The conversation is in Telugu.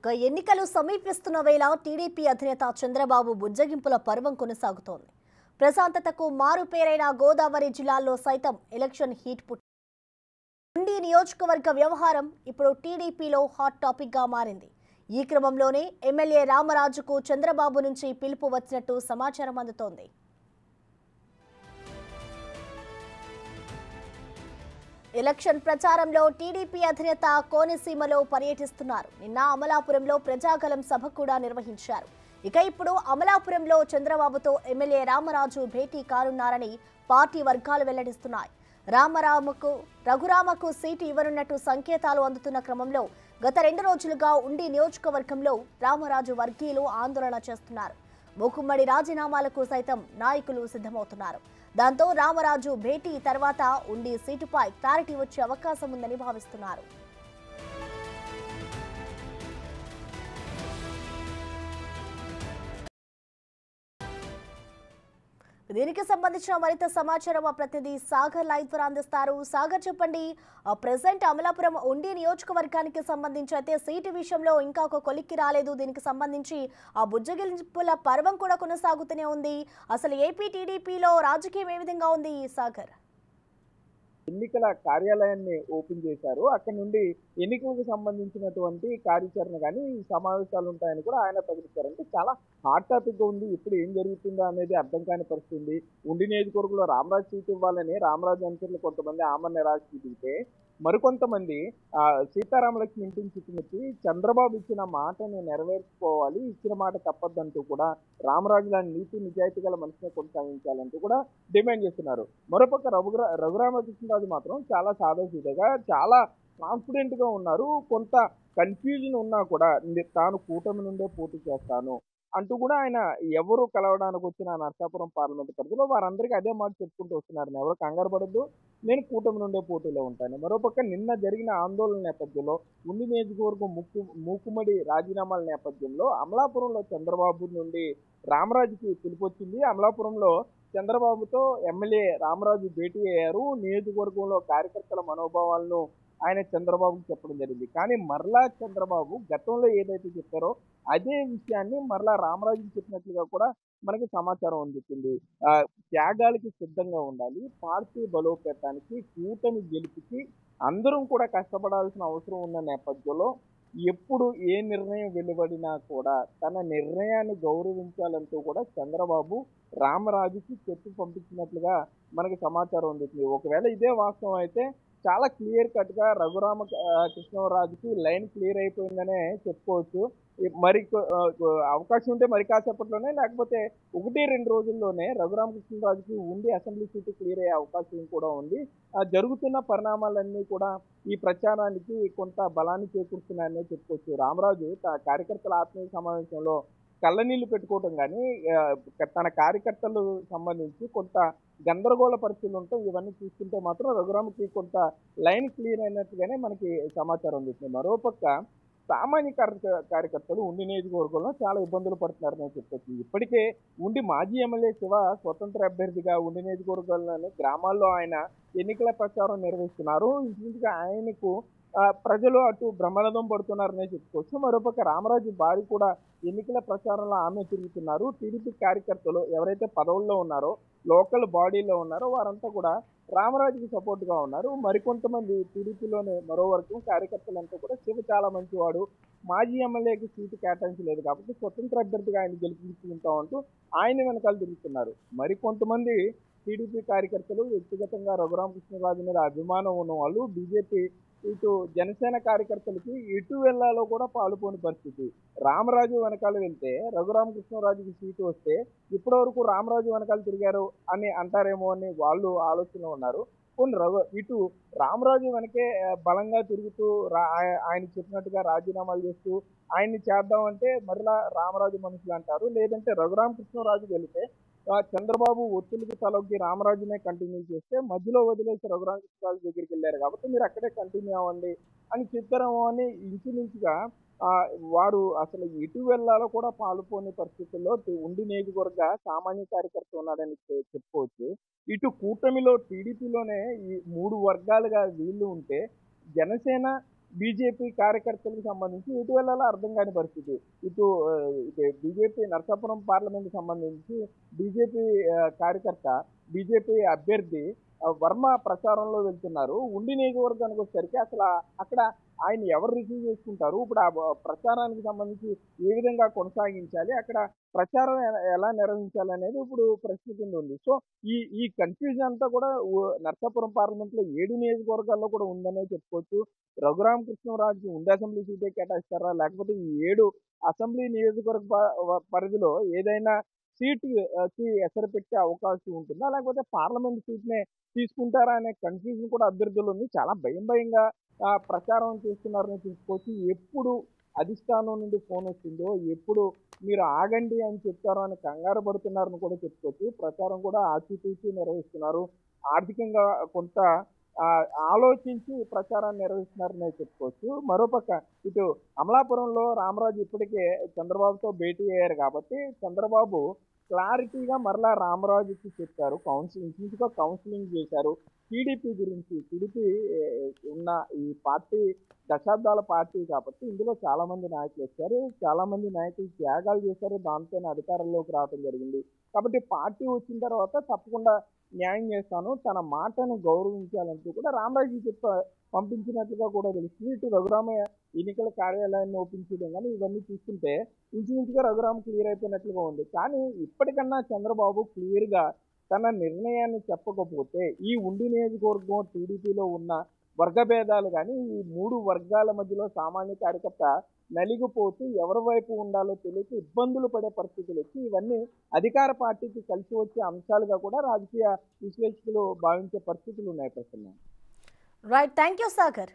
ఇక ఎన్నికలు సమీపిస్తున్న వేళ టీడీపీ అధినేత చంద్రబాబు బుజ్జగింపుల పర్వం కొనసాగుతోంది. ప్రశాంతతకు మారు పేరైన గోదావరి జిల్లాల్లో సైతం ఎలక్షన్ హీట్ పుట్టింది. ఉండి నియోజకవర్గ వ్యవహారం ఇప్పుడు టీడీపీలో హాట్ టాపిక్ గా మారింది. ఈ క్రమంలోనే ఎమ్మెల్యే రామరాజుకు చంద్రబాబు నుంచి పిలుపు వచ్చినట్టు సమాచారం అందుతోంది. ఎలక్షన్ ప్రచారంలో టీడీపీ అధినేత కోనసీమలో పర్యటిస్తున్నారు. నిన్న అమలాపురంలో ప్రజాగలం సభ కూడా నిర్వహించారు. ఇక ఇప్పుడు అమలాపురంలో చంద్రబాబుతో ఎమ్మెల్యే రామరాజు భేటీ కానున్నారని పార్టీ వర్గాలు వెల్లడిస్తున్నాయి. రఘురామకు సీటు ఇవ్వనున్నట్టు సంకేతాలు అందుతున్న క్రమంలో గత 2 రోజులుగా ఉండి నియోజకవర్గంలో రామరాజు వర్గీయులు ఆందోళన చేస్తున్నారు. మూకుమ్మడి రాజీనామాలకు సైతం నాయకులు సిద్ధమవుతున్నారు. దాంతో రామరాజు భేటీ తర్వాత ఉండి సీటుపై క్లారిటీ వచ్చే అవకాశం ఉందని భావిస్తున్నారు. దీనికి సంబంధించిన మరింత సమాచారం మా ప్రతినిధి సాగర్ లైవ్ ద్వారా అందిస్తారు. సాగర్, చెప్పండి, ప్రెసెంట్ అమలాపురం ఉండి నియోజకవర్గానికి సంబంధించి అయితే సీటు విషయంలో ఇంకా ఒక కొలిక్కి రాలేదు. దీనికి సంబంధించి ఆ బుజ్జగింపుల పర్వం కూడా కొనసాగుతూనే ఉంది. అసలు ఏపీ టీడీపీలో రాజకీయం ఏ విధంగా ఉంది సాగర్? ఎన్నికల కార్యాలయాన్ని ఓపెన్ చేశారు. అక్కడ నుండి ఎన్నికలకు సంబంధించినటువంటి కార్యాచరణ కానీ సమావేశాలు ఉంటాయని కూడా ఆయన ప్రకటించారు. అంటే చాలా హాట్ టాపిక్ గా ఉంది. ఇప్పుడు ఏం జరుగుతుందో అనేది అర్థం కాని పరిస్థితి. ఉండి నియోజకవర్గంలో రామరాజు సీటు ఇవ్వాలని రామరాజు అనుచరులు కొంతమంది ఆమరణ నిరాశ చూపితే, మరికొంతమంది సీతారామలక్ష్మి ఇంటిని చుట్టుముట్టి చంద్రబాబు ఇచ్చిన మాటను నెరవేర్చుకోవాలి, ఇచ్చిన మాట తప్పద్దంటూ కూడా రామరాజు లాంటి నీతి నిజాయితీ గల మనిషిని కొనసాగించాలంటూ కూడా డిమాండ్ చేస్తున్నారు. మరోపక్క రఘురామకృష్ణరాజు మాత్రం చాలా సాదాసీదగా, చాలా కాన్ఫిడెంట్ గా ఉన్నారు. కొంత కన్ఫ్యూజన్ ఉన్నా కూడా తాను కూటమి నుండే పోటీ చేస్తాను అంటూ కూడా ఆయన ఎవరు కలవడానికి వచ్చిన నర్సాపురం పార్లమెంట్ పరిధిలో వారందరికీ అదే మాట చెప్పుకుంటూ వస్తున్నారు. ఎవరు కంగారు పడద్దు, నేను కూటమి నుండే పోటీలో ఉంటాను. మరోపక్క నిన్న జరిగిన ఆందోళన నేపథ్యంలో ఉండి నియోజకవర్గం మూకుమ్మడి రాజీనామాల నేపథ్యంలో అమలాపురంలో చంద్రబాబు నుండి రామరాజుకి పిలుపొచ్చింది. అమలాపురంలో చంద్రబాబుతో ఎమ్మెల్యే రామరాజు భేటీ అయ్యారు. నియోజకవర్గంలో కార్యకర్తల మనోభావాలను ఆయన చంద్రబాబుకి చెప్పడం జరిగింది. కానీ మరలా చంద్రబాబు గతంలో ఏదైతే చెప్పారో అదే విషయాన్ని మరలా రామరాజుకి చెప్పినట్లుగా కూడా మనకి సమాచారం అందుతుంది. త్యాగాలకి సిద్ధంగా ఉండాలి, పార్టీ బలోపేతానికి, కూటమి గెలుపుకి అందరం కూడా కష్టపడాల్సిన అవసరం ఉన్న నేపథ్యంలో ఎప్పుడు ఏ నిర్ణయం వెలువడినా కూడా తన నిర్ణయాన్ని గౌరవించాలంటూ కూడా చంద్రబాబు రామరాజుకి చెప్పి పంపించినట్లుగా మనకి సమాచారం అందుతుంది. ఒకవేళ ఇదే వాస్తవం అయితే చాలా క్లియర్ కట్ గా కృష్ణరాజుకి లైన్ క్లియర్ అయిపోయిందనే చెప్పుకోవచ్చు. మరి అవకాశం ఉంటే మరి కాసేపట్లోనే, లేకపోతే 1-2 రోజుల్లోనే రఘురామకృష్ణరాజుకి ఉండి అసెంబ్లీ సీటు క్లియర్ అయ్యే అవకాశం కూడా ఉంది. జరుగుతున్న పరిణామాలన్నీ కూడా ఈ ప్రచారానికి కొంత బలాన్ని చేకూరుతున్నాయనే చెప్పుకోవచ్చు. రామరాజు కార్యకర్తల ఆత్మీయ సమావేశంలో కళ్ళనీళ్లు పెట్టుకోవటం కానీ, తన కార్యకర్తలు సంబంధించి కొంత గందరగోళ పరిస్థితులు ఉంటాయి. ఇవన్నీ చూస్తుంటే మాత్రం రఘురామకి కొంత లైన్ క్లియర్ అయినట్టుగానే మనకి సమాచారం అందుతుంది. మరోపక్క సామాన్య కార్యకర్తలు ఉండి నియోజకవర్గంలో చాలా ఇబ్బందులు పడుతున్నారని చెప్పొచ్చు. ఇప్పటికే ఉండి మాజీ ఎమ్మెల్యే శివ స్వతంత్ర అభ్యర్థిగా ఉండి నియోజకవర్గంలోని గ్రామాల్లో ఆయన ఎన్నికల ప్రచారం నిర్వహిస్తున్నారు. ఇంచుమించుగా ఆయనకు ప్రజలు అటు బ్రహ్మరథం పడుతున్నారనే చెప్పుకోవచ్చు. మరోపక్క రామరాజు భార్య కూడా ఎన్నికల ప్రచారంలో ఆమె తిరుగుతున్నారు. టీడీపీ కార్యకర్తలు ఎవరైతే పదవుల్లో ఉన్నారో, లోకల్ బాడీలో ఉన్నారో వారంతా కూడా రామరాజుకి సపోర్ట్ గా ఉన్నారు. మరికొంతమంది టీడీపీలోనే మరో వర్గం కార్యకర్తలంతా కూడా శివ చాలా మంచివాడు, మాజీ ఎమ్మెల్యేకి సీటు కేటాయించలేదు కాబట్టి స్వతంత్ర అభ్యర్థిగా ఆయన గెలిపించుకుంటాం అంటూ ఆయన వెనకాల తిరుగుతున్నారు. మరికొంతమంది టీడీపీ కార్యకర్తలు వ్యక్తిగతంగా రఘురామకృష్ణరాజు మీద అభిమానం ఉన్న వాళ్ళు బీజేపీ, ఇటు జనసేన కార్యకర్తలకి ఎటు వెళ్లాలో కూడా పాలుపోని పరిస్థితి. రామరాజు వెనకాల వెళ్తే రఘురామకృష్ణరాజుకి సీటు వస్తే ఇప్పటి వరకు రామరాజు వెనకాల తిరిగారు అని అంటారేమో అని వాళ్ళు ఆలోచనలో ఉన్నారు. ఇటు రామరాజు వెనకే బలంగా తిరుగుతూ ఆయన చెప్పినట్టుగా రాజీనామాలు చేస్తూ ఆయన్ని చేద్దామంటే మరలా రామరాజు మనుషులు అంటారు. లేదంటే రఘురామకృష్ణరాజు వెళితే చంద్రబాబు ఒత్తిడికి తలొగ్గి రామరాజునే కంటిన్యూ చేస్తే మధ్యలో వదిలేసి రఘురామకృష్ణరాజు దగ్గరికి వెళ్ళారు కాబట్టి మీరు అక్కడే కంటిన్యూ అవ్వండి అని చెప్పారేమో అని ఇంచుమించుగా వారు అసలు ఎటు వెళ్లాలో కూడా పాలుపోని పరిస్థితుల్లో ఉండి నియోజకవర్గ సామాన్య కార్యకర్త ఉన్నాడని చెప్పుకోవచ్చు. ఇటు కూటమిలో టీడీపీలోనే ఈ 3 వర్గాలుగా వీళ్ళు ఉంటే, జనసేన బీజేపీ కార్యకర్తలకు సంబంధించి ఎటు వెళ్ళాలో అర్థం కాని పరిస్థితి. ఇటు బీజేపీ నరసాపురం పార్లమెంట్‌కి సంబంధించి బీజేపీ కార్యకర్త, బీజేపీ అభ్యర్థి వర్మ ప్రచారంలో వెళ్తున్నారు. ఉండి నియోజకవర్గానికి వచ్చేసరికి అక్కడ ఆయన ఎవరు రిసీవ్ చేసుకుంటారు? ఇప్పుడు ప్రచారానికి సంబంధించి ఏ విధంగా కొనసాగించాలి? అక్కడ ప్రచారం ఎలా నిర్వహించాలనేది ఇప్పుడు ప్రశ్న కింద ఉంది. సో, ఈ కన్‌ఫ్యూజన్ అంతా కూడా నరసాపురం పార్లమెంట్‌లో 7 నియోజకవర్గాల్లో కూడా ఉందనే చెప్పుకోవచ్చు. రఘురామకృష్ణరాజుకి ఉండి అసెంబ్లీ సీటే కేటాయిస్తారా? లేకపోతే ఈ 7 అసెంబ్లీ నియోజకవర్గ పరిధిలో ఏదైనా కి ఎసరు పెట్టే అవకాశం ఉంటుందా? లేకపోతే పార్లమెంట్ సీట్‌నే తీసుకుంటారా అనే కన్‌ఫ్యూజన్ కూడా అభ్యర్థుల్లో ఉంది. చాలా భయంగా ప్రచారం చేస్తున్నారని చెప్పుకోవచ్చు. ఎప్పుడు అధిష్టానం నుండి ఫోనొస్తుందో, ఎప్పుడు మీరు ఆగండి అని చెప్తారో అని కంగారు పడుతున్నారని కూడా చెప్పుకోవచ్చు. ప్రచారం కూడా ఆచితూచి నిర్వహిస్తున్నారు. ఆర్థికంగా కొంత ఆలోచించి ప్రచారాన్ని నిర్వహిస్తున్నారనే చెప్పుకోవచ్చు. మరోపక్క ఇటు అమలాపురంలో రామరాజు ఇప్పటికే చంద్రబాబుతో భేటీ అయ్యారు కాబట్టి, చంద్రబాబు క్లారిటీగా మరలా రామరాజుకి చెప్పారు. ఇంచుమించుగా కౌన్సిలింగ్ చేశారు. టీడీపీ ఉన్న ఈ పార్టీ దశాబ్దాల పార్టీ కాబట్టి ఇందులో చాలా మంది నాయకులు వచ్చారు. చాలా మంది నాయకులు త్యాగాలు చేశారు. దాంతోనే అధికారంలోకి రావడం జరిగింది. కాబట్టి పార్టీ వచ్చిన తర్వాత తప్పకుండా న్యాయం చేస్తాను. తన మాటను గౌరవించాలంటూ కూడా రామరాజుకి పంపించినట్లుగా కూడా తెలుస్తుంది. ఇటు రఘురామయ్య ఎన్నికల కార్యాలయాన్ని ఓపెన్ చేయడం కానీ ఇవన్నీ చూస్తుంటే ఇంచుమించుగా రఘురామ్ క్లియర్ అయిపోయినట్లుగా ఉంది. కానీ ఇప్పటికన్నా చంద్రబాబు క్లియర్‌గా తన నిర్ణయాన్ని చెప్పకపోతే ఈ ఉండి నియోజకవర్గం టీడీపీలో ఉన్న వర్గభేదాలు కానీ ఈ 3 వర్గాల మధ్యలో సామాన్య కార్యకర్త నలిగిపోతూ ఎవరి వైపు ఉండాలో తెలియక ఇబ్బందులు పడే పరిస్థితులు వచ్చి ఇవన్నీ అధికార పార్టీకి కలిసి వచ్చే అంశాలుగా కూడా రాజకీయ విశ్లేషకులు భావించే పరిస్థితులు ఉన్నాయి ప్రస్తుతం. Right, thank you Sagar.